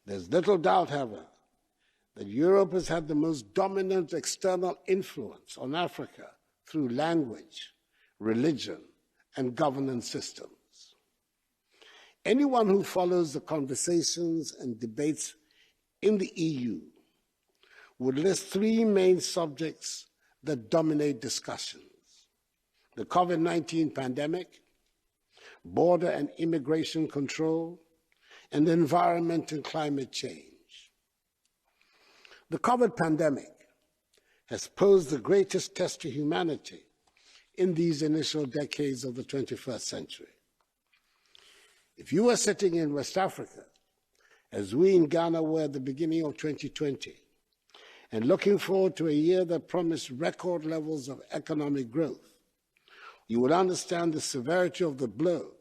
There's little doubt, however, that Europe has had the most dominant external influence on Africa through language, religion, and governance systems. Anyone who follows the conversations and debates in the EU would list three main subjects that dominate discussions: the COVID-19 pandemic, border and immigration control, and environment and climate change. The COVID pandemic has posed the greatest test to humanity in these initial decades of the 21st century. If you were sitting in West Africa, as we in Ghana were at the beginning of 2020, and looking forward to a year that promised record levels of economic growth, you would understand the severity of the blow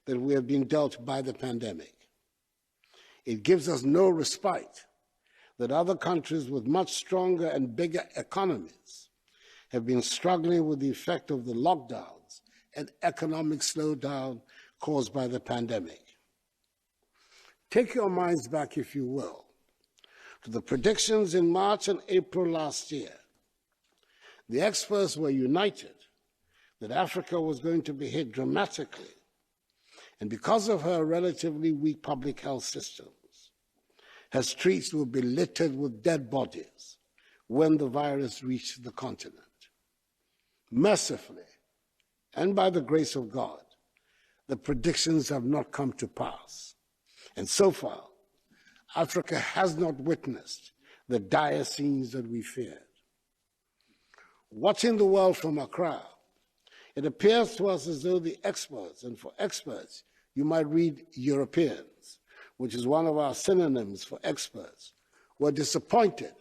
that we have been dealt by the pandemic. It gives us no respite that other countries with much stronger and bigger economies have been struggling with the effect of the lockdowns and economic slowdown caused by the pandemic. Take your minds back, if you will, to the predictions in March and April last year. The experts were united that Africa was going to be hit dramatically, and because of her relatively weak public health systems, her streets would be littered with dead bodies when the virus reached the continent. Mercifully, and by the grace of God, the predictions have not come to pass. And so far, Africa has not witnessed the dire scenes that we feared. Watching the world from Accra, it appears to us as though the experts, and for experts, you might read Europeans, which is one of our synonyms for experts, were disappointed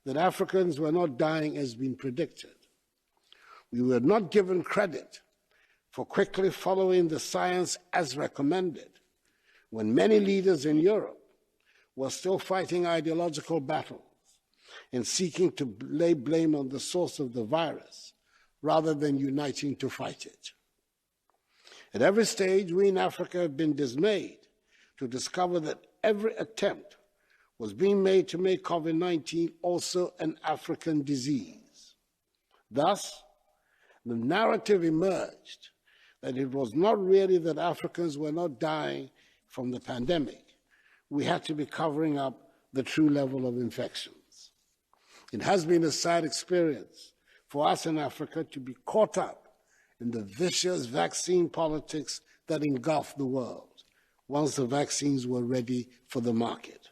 that Africans were not dying as been predicted. We were not given credit for quickly following the science as recommended, when many leaders in Europe were still fighting ideological battles and seeking to lay blame on the source of the virus rather than uniting to fight it. At every stage, we in Africa have been dismayed to discover that every attempt was being made to make COVID-19 also an African disease. Thus, the narrative emerged that it was not really that Africans were not dying from the pandemic. We had to be covering up the true level of infections. It has been a sad experience for us in Africa to be caught up in the vicious vaccine politics that engulfed the world once the vaccines were ready for the market.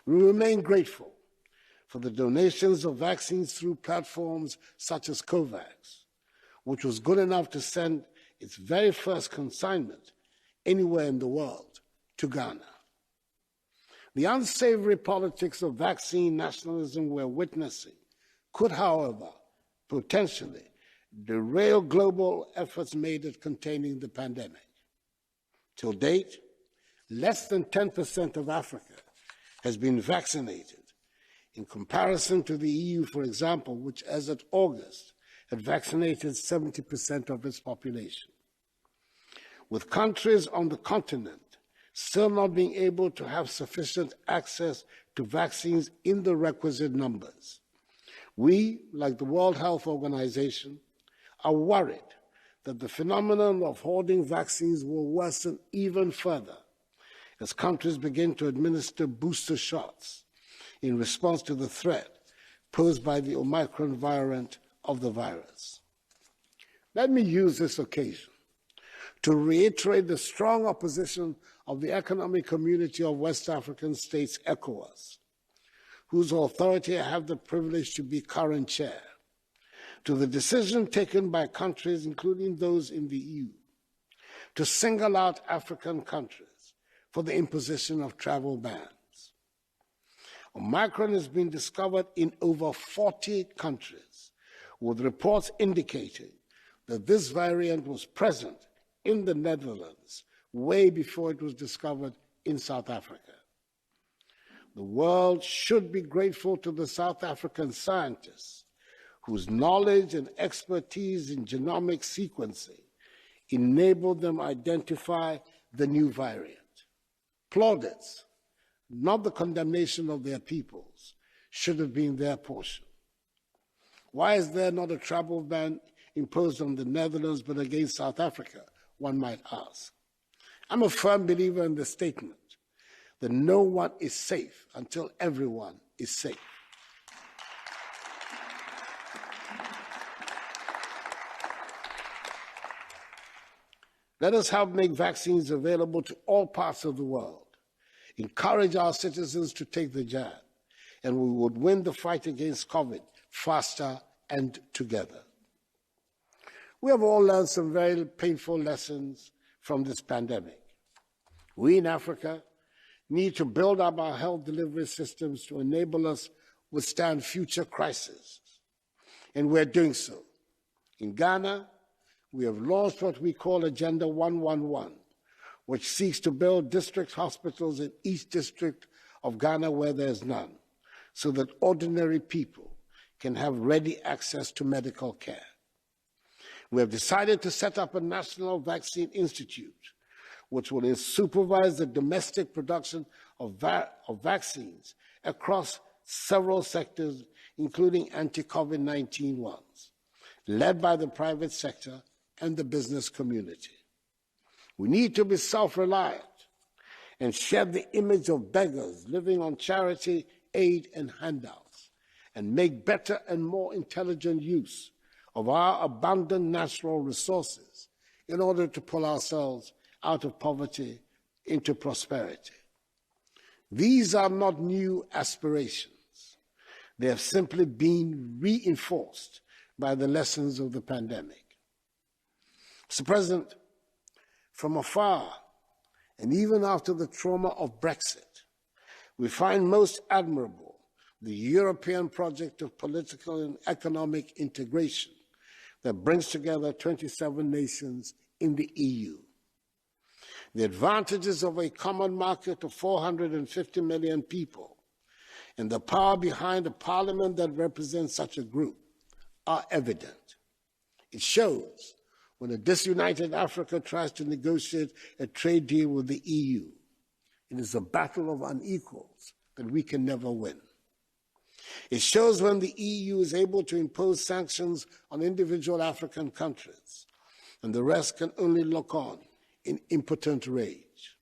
We remain grateful for the donations of vaccines through platforms such as COVAX, which was good enough to send its very first consignment anywhere in the world to Ghana. The unsavory politics of vaccine nationalism we're witnessing could, however, potentially derail global efforts made at containing the pandemic. Till date, less than 10% of Africa has been vaccinated, in comparison to the EU, for example, which as of August had vaccinated 70% of its population. With countries on the continent still not being able to have sufficient access to vaccines in the requisite numbers, we, like the World Health Organization, are worried that the phenomenon of hoarding vaccines will worsen even further as countries begin to administer booster shots in response to the threat posed by the Omicron variant of the virus. Let me use this occasion to reiterate the strong opposition of the Economic Community of West African States, ECOWAS, whose authority I have the privilege to be current chair, to the decision taken by countries, including those in the EU, to single out African countries for the imposition of travel bans. Omicron has been discovered in over 40 countries, with reports indicating that this variant was present in the Netherlands way before it was discovered in South Africa. The world should be grateful to the South African scientists whose knowledge and expertise in genomic sequencing enabled them identify the new variant. Plaudits not the condemnation of their peoples, should have been their portion. Why is there not a travel ban imposed on the Netherlands but against South Africa, one might ask? I'm a firm believer in the statement that no one is safe until everyone is safe. Let us help make vaccines available to all parts of the world, encourage our citizens to take the jab, and we would win the fight against COVID faster and together. We have all learned some very painful lessons from this pandemic. We in Africa need to build up our health delivery systems to enable us withstand future crises, and we're doing so. In Ghana, we have launched what we call Agenda 111, which seeks to build district hospitals in each district of Ghana where there's none, so that ordinary people can have ready access to medical care. We have decided to set up a National Vaccine Institute, which will supervise the domestic production of vaccines across several sectors, including anti-COVID-19 ones, led by the private sector and the business community. We need to be self-reliant and shed the image of beggars living on charity, aid, and handouts, and make better and more intelligent use of our abundant natural resources in order to pull ourselves out of poverty into prosperity. These are not new aspirations. They have simply been reinforced by the lessons of the pandemic. Mr. President, from afar, and even after the trauma of Brexit, we find most admirable the European project of political and economic integration that brings together 27 nations in the EU. The advantages of a common market of 450 million people and the power behind a parliament that represents such a group are evident. It shows when a disunited Africa tries to negotiate a trade deal with the EU. It is a battle of unequals that we can never win. It shows when the EU is able to impose sanctions on individual African countries, and the rest can only look on in impotent rage.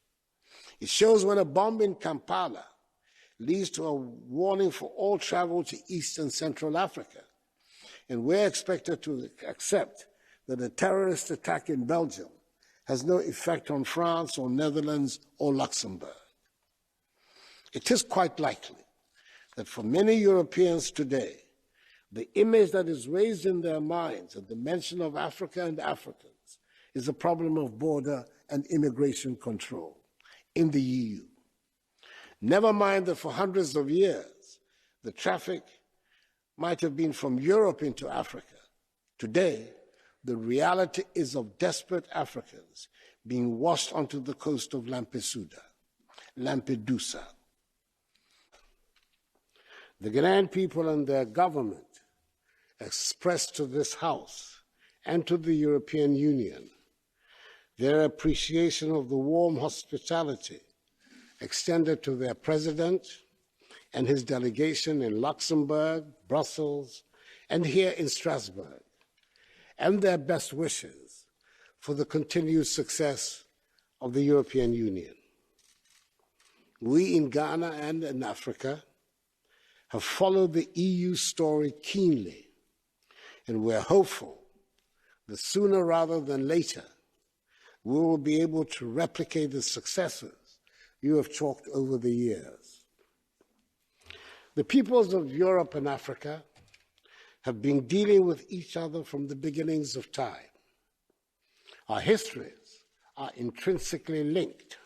It shows when a bomb in Kampala leads to a warning for all travel to East and Central Africa, and we're expected to accept that a terrorist attack in Belgium has no effect on France or Netherlands or Luxembourg. It is quite likely that for many Europeans today, the image that is raised in their minds at the mention of Africa and Africans is a problem of border and immigration control in the EU. Never mind that for hundreds of years, the traffic might have been from Europe into Africa. Today, the reality is of desperate Africans being washed onto the coast of Lampedusa. The Ghanaian people and their government expressed to this House and to the European Union their appreciation of the warm hospitality extended to their president and his delegation in Luxembourg, Brussels, and here in Strasbourg, and their best wishes for the continued success of the European Union. We in Ghana and in Africa have followed the EU story keenly, and we're hopeful that sooner rather than later, we will be able to replicate the successes you have chalked over the years. The peoples of Europe and Africa have been dealing with each other from the beginnings of time. Our histories are intrinsically linked.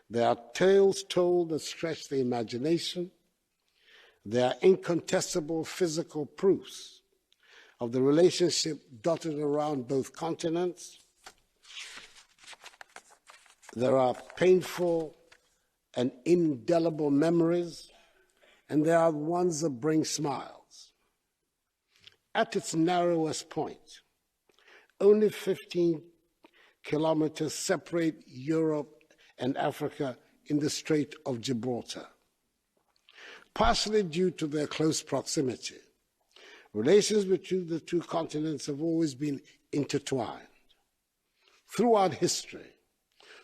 There are tales told that stretch the imagination. There are incontestable physical proofs of the relationship dotted around both continents. There are painful and indelible memories, and there are ones that bring smiles. At its narrowest point, only 15 kilometers separate Europe and Africa in the Strait of Gibraltar. Partially due to their close proximity, relations between the two continents have always been intertwined. Throughout history,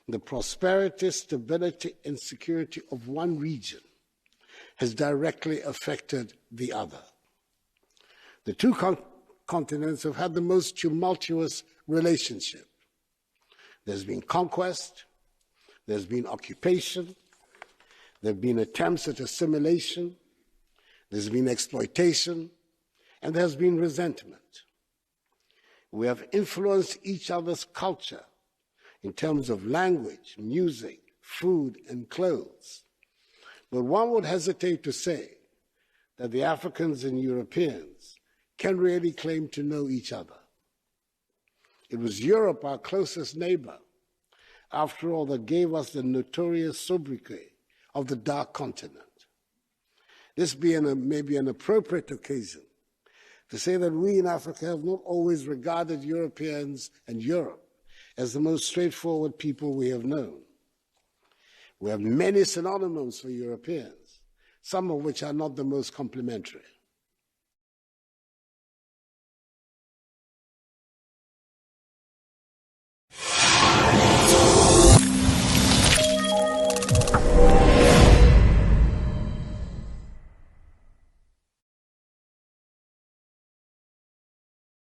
the prosperity, stability, and security of one region has directly affected the other. The two continents have had the most tumultuous relationship. There's been conquest, there's been occupation, there have been attempts at assimilation, there's been exploitation, and there's been resentment. We have influenced each other's culture in terms of language, music, food, and clothes. But one would hesitate to say that the Africans and Europeans can really claim to know each other. It was Europe, our closest neighbor, after all, that gave us the notorious sobriquet of the Dark Continent. This being maybe an appropriate occasion to say that we in Africa have not always regarded Europeans and Europe as the most straightforward people we have known. We have many synonyms for Europeans, some of which are not the most complimentary.